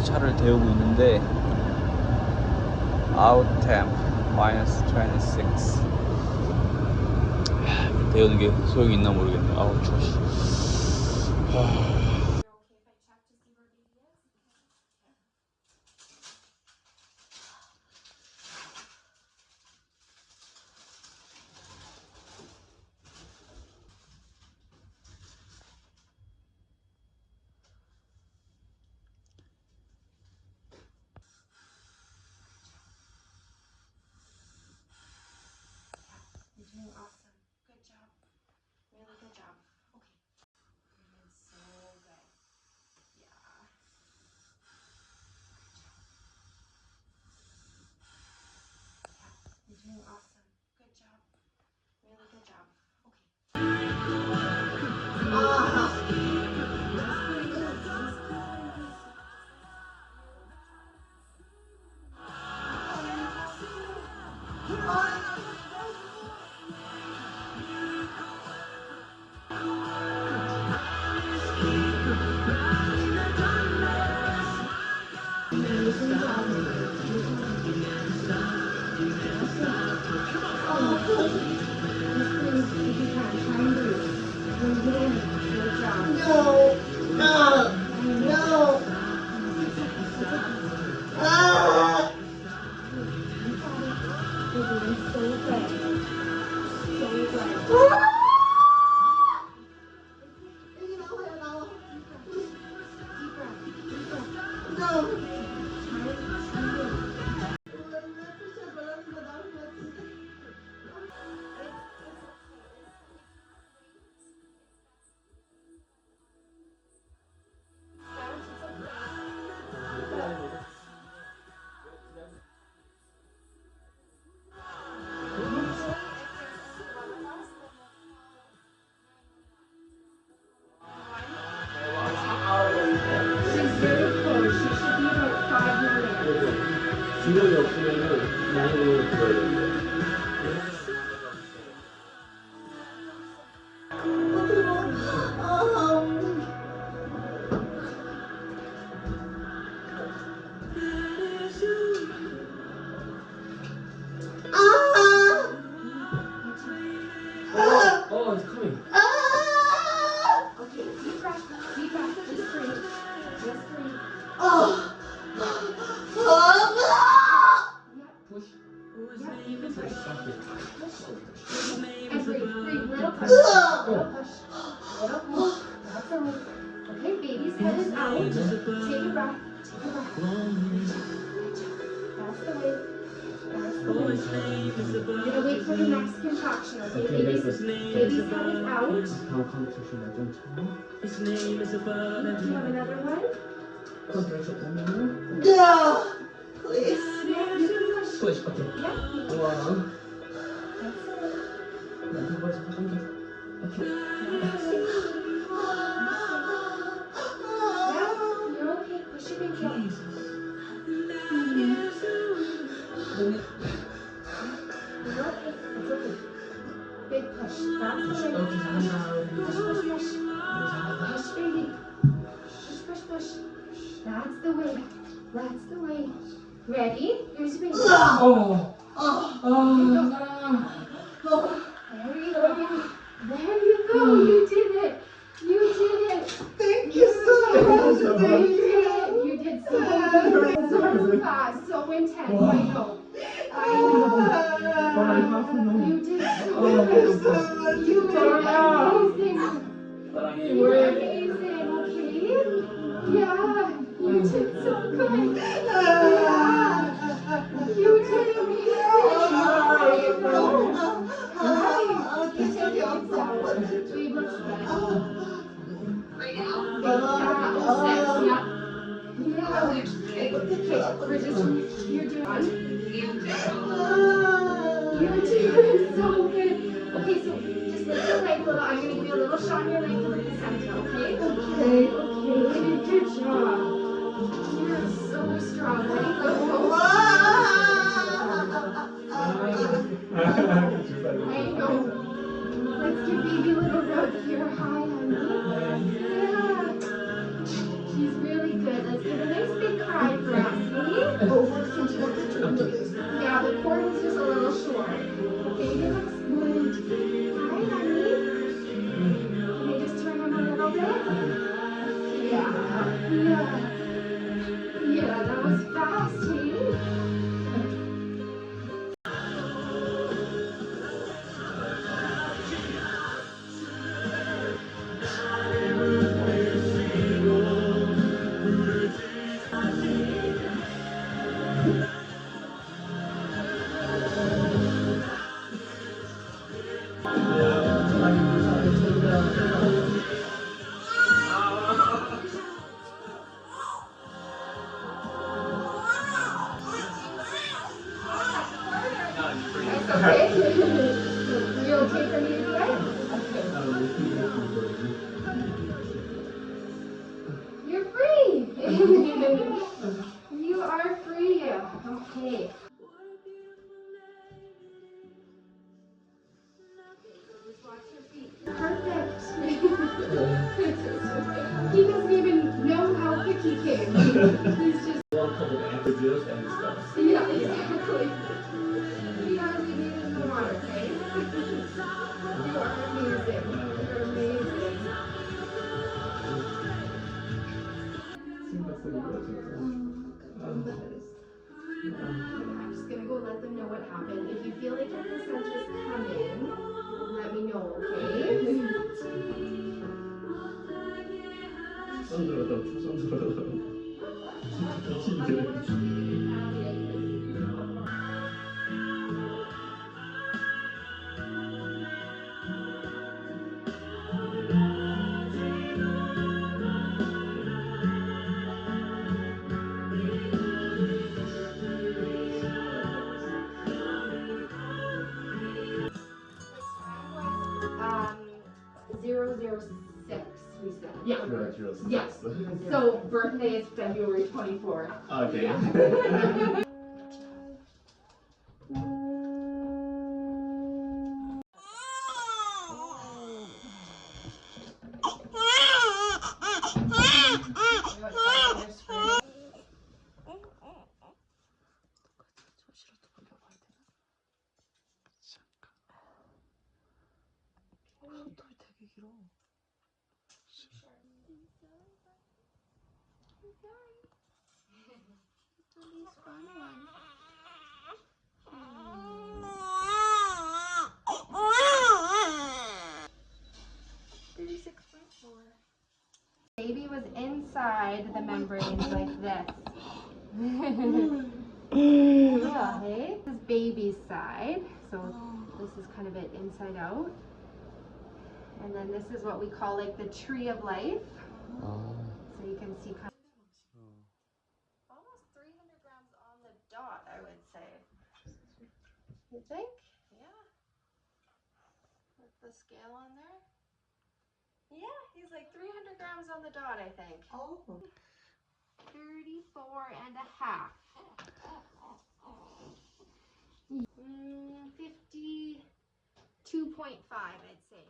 가게에서 차를 데우고 있는데 out temp -26. 데우는 게 소용이 있나 모르겠네. 아우 추워. You're doing awesome. Good job. Really good job. Okay. You're doing so good. Yeah. You're doing awesome. Good job. Really good job. Okay. No, no, no. You're doing so good. So good. Deep breath. Deep breath. No. She's very close. She should be about 5 more minutes. 진동이 없으면은 양으로 들어야 돼요. Oh, it's coming. Okay, deep breath. Deep breath. Just breathe. Just breathe. Push. Yep, you can push. Okay. Push. And breathe. Breathe. Little push. Little push. Little push. That's all right. Okay, baby's head is out. Take a breath. Take a breath. That's the way. That's the way. You're gonna wait for the next contraction, okay? Okay, Baby's that's head is out. 다음 카운트 조심해 좀 차. Do you have another one? 컨트롤 오면은 No, please. Yeah, you can push. push. 오케이. Yeah. 우와. That's it. 나한테 벌써 당겨. 오케이. Yeah, you're okay. Push your baby out. You're okay. It's okay. Big push. That's the way. 오케이 잘한다. Push, push, push. 잘한다. Push, baby. Push, push, push. That's the way. That's the way. Ready? Here's your baby. 어. There you go, baby. There you go. You did it. You did it. Thank you so much. You Thank did you. it. You did so good. So fast. So intense. I know. I know. You did so good. You were amazing. You were amazing. Okay. Yeah. You did so good. Yeah. You did amazing. There you go. We look good. Yeah. We're just, you're doing, so good. Okay, so just lift your leg a little. I'm going to give you a little shot in your leg to lift the center, okay? Okay. Good job. You're so strong. Ready? Go. I know. Let's give baby a little rub here. Hi, honey. Yeah. She's really good. Let's give a nice big cry for asking. Oh, what's interrupted to under this? Yeah, the cord was just a little short. Okay, he looks good. Hi, honey. Can I just turn him a little bit? Yeah. Yeah. Yeah, that was fast, hey? That's okay. You okay for me to do it? You're free. You are free. Okay. Just watch your feet. Perfect. He doesn't even know how quick he came. He's just. One couple of averages and stuff. Yeah, exactly. He hardly needed the water, okay? You are amazing. You're amazing. I'm just gonna go let them know what happened. If you feel like your placenta's coming, let me know, okay? 손 들어도 손 들어도 Um, 006, we said. Yeah. Yes. So birthday is February 24th. Okay. Baby was inside the membranes like this. Yeah, hey? This is baby's side. So this is kind of it inside out. And then this is what we call like the tree of life. So you can see kind of almost 300 grams on the dot, I would say. You think? Yeah. With the scale on there? Yeah, he's like 300 grams on the dot, I think. Oh. 34 and a half. 52.5, I'd say.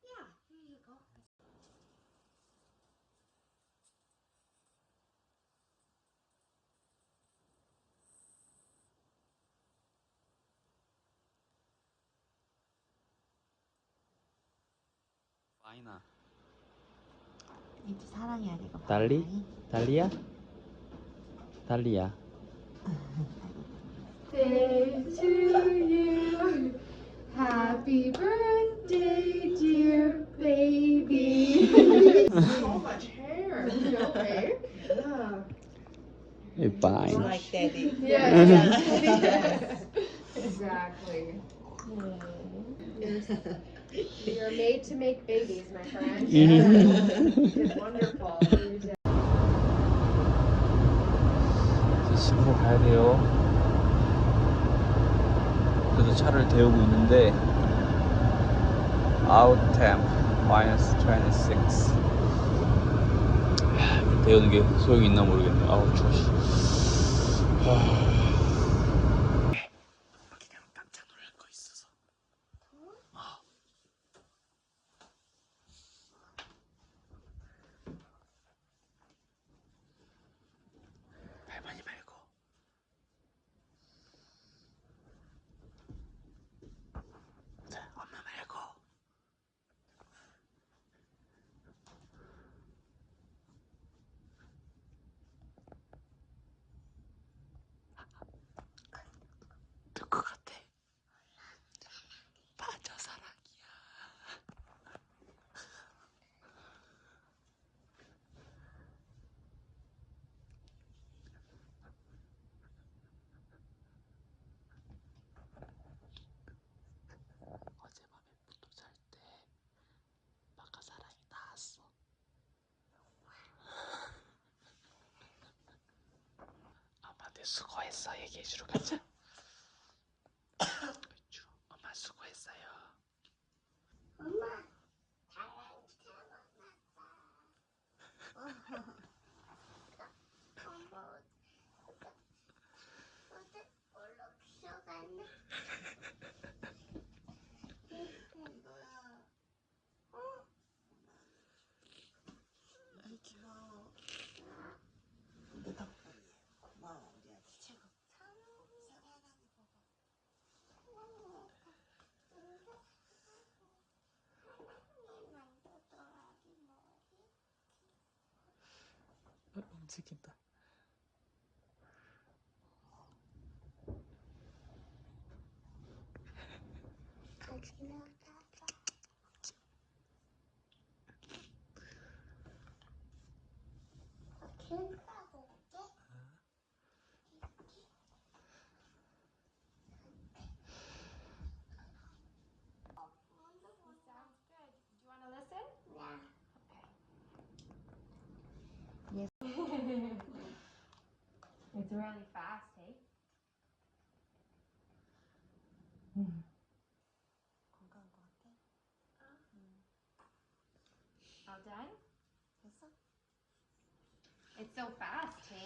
Yeah, here you go. 파이나. 이제 사랑해야 되고. 달리? 달리야? 달리야. Day to you. Happy birthday, dear baby. So much hair. Okay. Yeah. Hey, fine. Like daddy. Yes. Exactly. You're made to make babies, my friend. It's wonderful. 이제 집으로 가야 돼요. 그래서 차를 데우고 있는데 out temp minus 26. 이거 데우는 게 소용이 있나 모르겠네. 아우 추워. 그냥 깜짝 놀랄 거 있어서. 수고했어 얘기해주러 가자. 그렇죠. 엄마 수고했어요. 엄마 다람쥐 만났어. 엄마 어디 올라가네. 이거야. 어? 고마워. 고마워 우리 아기 최고. 사랑하니 봐봐. 움직인다. 같이 놀아봐. 길 가볼게. Sounds good. Do you want to listen? Yeah. It's really fast, hey? 건강한 것 같아. All done? 됐어? It's so fast, hey?